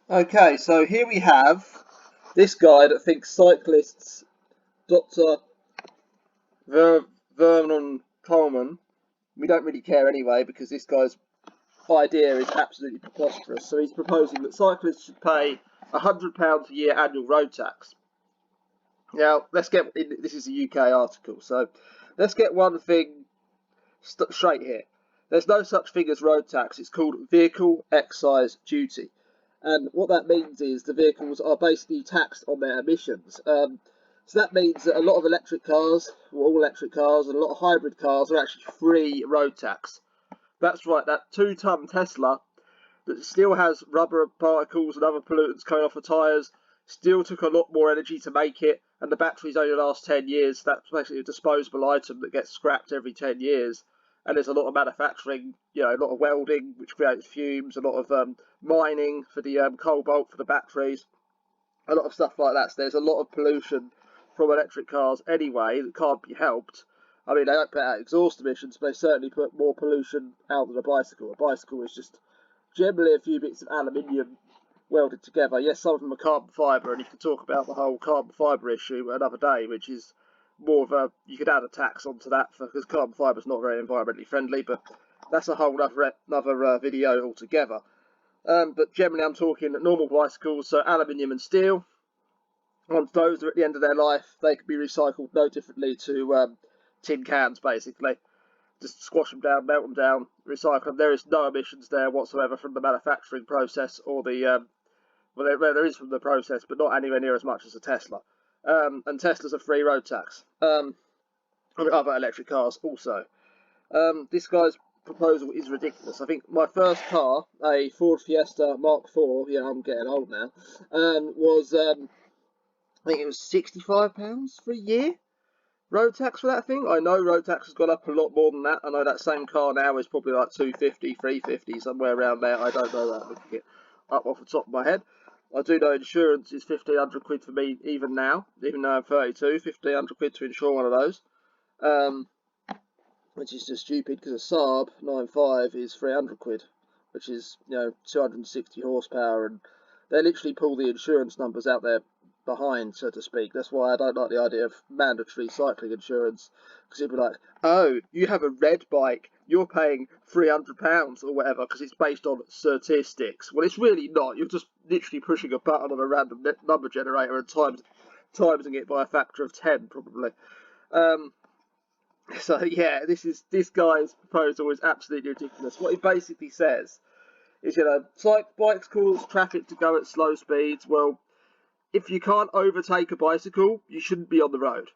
Okay, so here we have this guy that thinks cyclists, Dr. Ver Vernon Coleman. We don't really care anyway because this guy's idea is absolutely preposterous. So he's proposing that cyclists should pay £100 a year annual road tax. Now, let's get this is a UK article, so let's get one thing straight here. There's no such thing as road tax. It's called vehicle excise duty. And what that means is the vehicles are basically taxed on their emissions. So that means that a lot of electric cars, well, all electric cars, and a lot of hybrid cars are actually free road tax. That's right, that 2-ton Tesla that still has rubber particles and other pollutants coming off the tyres still took a lot more energy to make it, and the batteries only last 10 years. That's basically a disposable item that gets scrapped every 10 years. And there's a lot of manufacturing, a lot of welding, which creates fumes, a lot of mining for the cobalt for the batteries, a lot of stuff like that. So there's a lot of pollution from electric cars anyway that can't be helped. I mean, they don't put out exhaust emissions, but they certainly put more pollution out than a bicycle. A bicycle is just generally a few bits of aluminium welded together. Yes, some of them are carbon fibre, and you can talk about the whole carbon fibre issue another day, which is more of a, you could add a tax onto that because carbon fibre is not very environmentally friendly, but that's a whole other video altogether. But generally, I'm talking normal bicycles, so aluminium and steel. Once those are at the end of their life, they can be recycled no differently to tin cans, basically. Just squash them down, melt them down, recycle them. There is no emissions there whatsoever from the manufacturing process or the well, there is from the process, but not anywhere near as much as a Tesla. And Tesla's a free road tax. And other electric cars also. This guy's proposal is ridiculous. I think my first car, a Ford Fiesta Mark IV, yeah, I'm getting old now, was I think it was £65 for a year road tax for that thing. I know road tax has gone up a lot more than that. I know that same car now is probably like 250, 350, somewhere around there. I don't know that, looking it up off the top of my head. I do know insurance is 1,500 quid for me even now, even though I'm 32, 1,500 quid to insure one of those. Which is just stupid because a Saab 9.5 is 300 quid, which is, 260 horsepower, and they literally pull the insurance numbers out there behind, so to speak. That's why I don't like the idea of mandatory cycling insurance, because it'd be like, oh, you have a red bike, you're paying £300 or whatever because it's based on statistics. Well, it's really not. You're just literally pushing a button on a random number generator and timesing it by a factor of 10 probably. So yeah, this guy's proposal is absolutely ridiculous. What he basically says is, bikes cause traffic to go at slow speeds. Well, if you can't overtake a bicycle, you shouldn't be on the road.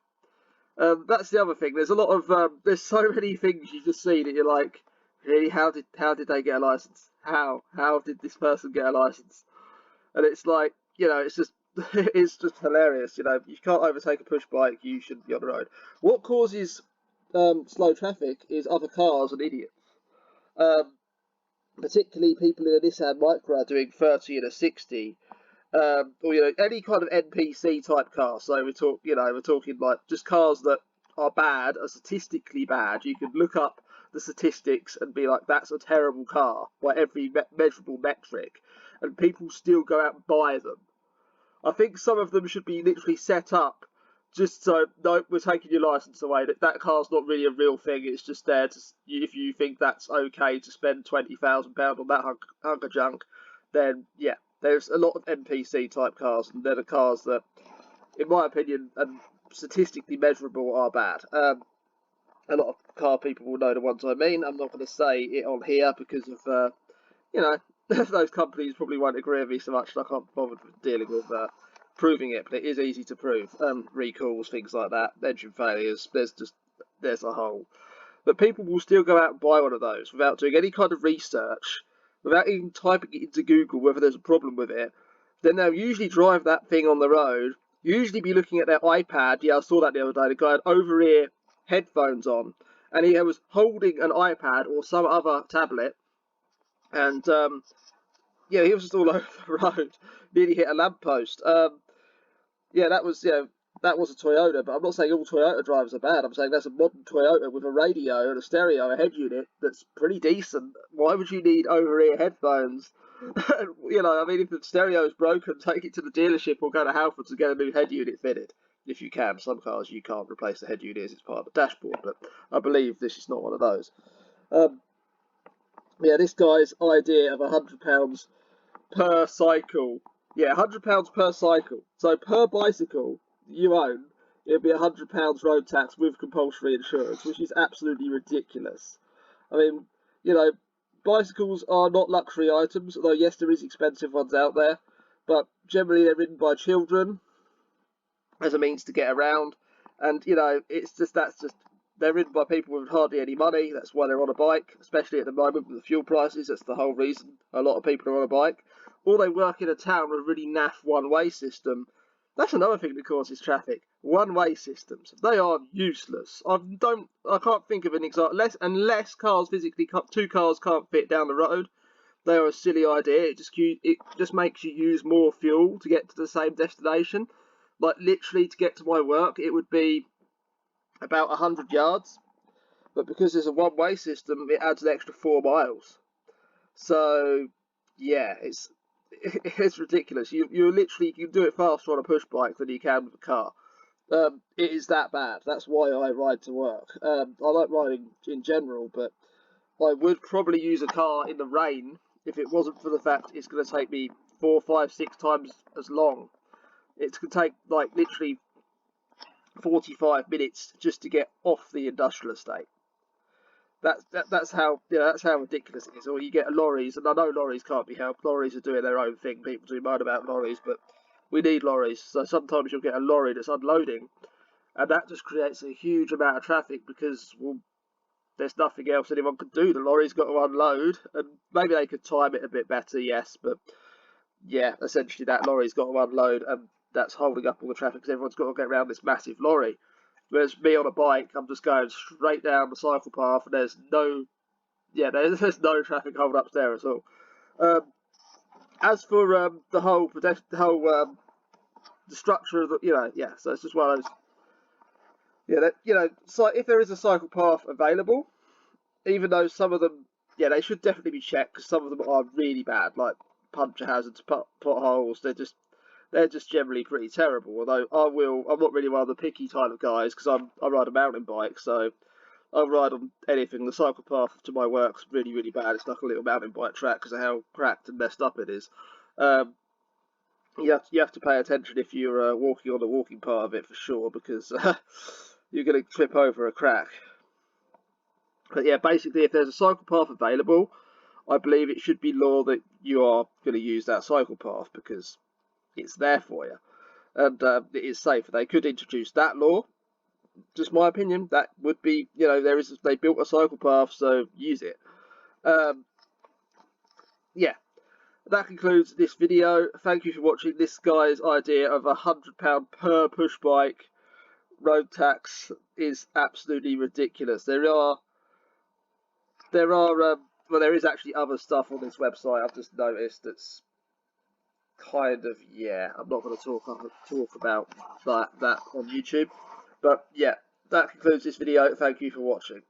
That's the other thing. There's a lot of there's so many things you just see that you're like, really, how did they get a license? How did this person get a license? And it's like, it's just it's just hilarious. If you can't overtake a push bike, you shouldn't be on the road. What causes slow traffic is other cars and idiots. Um, Particularly people in a Nissan Micra doing 30 and a 60, or any kind of NPC type car. So we're talking like just cars that are bad, are statistically bad. You can look up the statistics and be like, that's a terrible car by every measurable metric, and people still go out and buy them. I think some of them should be literally set up just so, no, we're taking your license away. That car's not really a real thing. It's just there to, if you think that's okay to spend £20,000 on that hunk of junk, then yeah, there's a lot of NPC type cars, and they're the cars that, in my opinion, and statistically measurable, are bad. A lot of car people will know the ones I mean. I'm not going to say it on here because of, those companies probably won't agree with me so much, and I can't bother dealing with proving it, but it is easy to prove. Recalls, things like that, engine failures, there's a whole. But people will still go out and buy one of those without doing any kind of research, without even typing it into Google whether there's a problem with it. Then they'll usually drive that thing on the road, usually be looking at their iPad. Yeah, I saw that the other day. The guy had over-ear headphones on, and he was holding an iPad or some other tablet, and he was just all over the road, nearly hit a lamppost. Yeah, that was, that was a Toyota, but I'm not saying all Toyota drivers are bad. I'm saying that's a modern Toyota with a radio and a stereo, a head unit that's pretty decent. Why would you need over-ear headphones? You know, I mean, if the stereo is broken, take it to the dealership or go to Halfords and get a new head unit fitted. If you can. Some cars you can't replace the head unit as it's part of the dashboard, but I believe this is not one of those. Yeah, this guy's idea of £100 per cycle. Yeah, £100 per cycle. So per bicycle you own, it'll be £100 road tax with compulsory insurance, which is absolutely ridiculous. I mean, you know, bicycles are not luxury items, although yes, there is expensive ones out there, but generally they're ridden by children as a means to get around, and you know, they're ridden by people with hardly any money. That's why they're on a bike, especially at the moment with the fuel prices. That's the whole reason a lot of people are on a bike. Or they work in a town with a really naff one-way system. That's another thing that causes traffic. One-way systems. They are useless. I can't think of an example. Unless cars physically, two cars can't fit down the road. They are a silly idea. It just makes you use more fuel to get to the same destination. Like literally to get to my work, it would be about 100 yards, but because there's a one-way system, it adds an extra 4 miles. So yeah, it's ridiculous. You literally can do it faster on a push bike than you can with a car. It is that bad. That's why I ride to work. I like riding in general, but I would probably use a car in the rain if it wasn't for the fact it's going to take me 4, 5, 6 times as long. It's going to take like literally 45 minutes just to get off the industrial estate. That's how ridiculous it is. Or you get lorries, and I know lorries can't be helped. Lorries are doing their own thing. People do moan about lorries, but we need lorries. So sometimes you'll get a lorry that's unloading, and that just creates a huge amount of traffic because, well, there's nothing else anyone could do. The lorry's got to unload, and maybe they could time it a bit better, yes, but yeah, essentially that lorry's got to unload, and that's holding up all the traffic because everyone's got to get around this massive lorry. Whereas me on a bike, I'm just going straight down the cycle path, and there's no traffic hold ups there at all. As for the whole the structure of the, so it's just one of those, so if there is a cycle path available, even though some of them, they should definitely be checked because some of them are really bad, like puncture hazards, potholes. They're just generally pretty terrible. Although I'm not really one of the picky type of guys because I ride a mountain bike, so I'll ride on anything. The cycle path to my work's really, really bad. It's like a little mountain bike track because of how cracked and messed up it is. You have to pay attention if you're walking on the walking part of it for sure, because you're going to trip over a crack. But yeah, basically, if there's a cycle path available, I believe it should be law that you are going to use that cycle path because it's there for you, and it is safe. They could introduce that law. Just my opinion. That would be, they built a cycle path, so use it. Yeah, that concludes this video. Thank you for watching. This guy's idea of £100 per push bike road tax is absolutely ridiculous. There is actually other stuff on this website I've just noticed that's kind of, I'm not going to talk about that on YouTube, but yeah, that concludes this video. Thank you for watching.